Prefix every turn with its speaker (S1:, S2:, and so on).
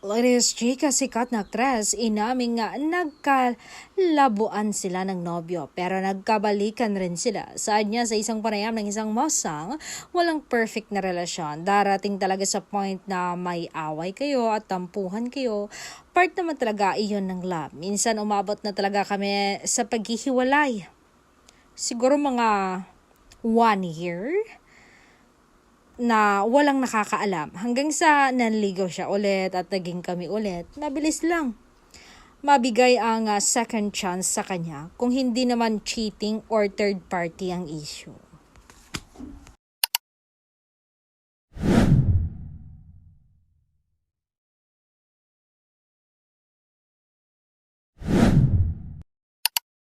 S1: Ladies, chika, sikat na aktres, inaming nga nagkalabuan sila ng nobyo pero nagkabalikan rin sila. Saad niya sa isang panayam ng isang mosang, walang perfect na relasyon. Darating talaga sa point na may away kayo at tampuhan kayo. Part naman talaga iyon ng love. Minsan umabot na talaga kami sa paghihiwalay. Siguro mga 1 year na walang nakakaalam hanggang sa nanligaw siya ulit at naging kami ulit. Mabilis lang mabigay ang second chance sa kanya kung hindi naman cheating or third party ang issue.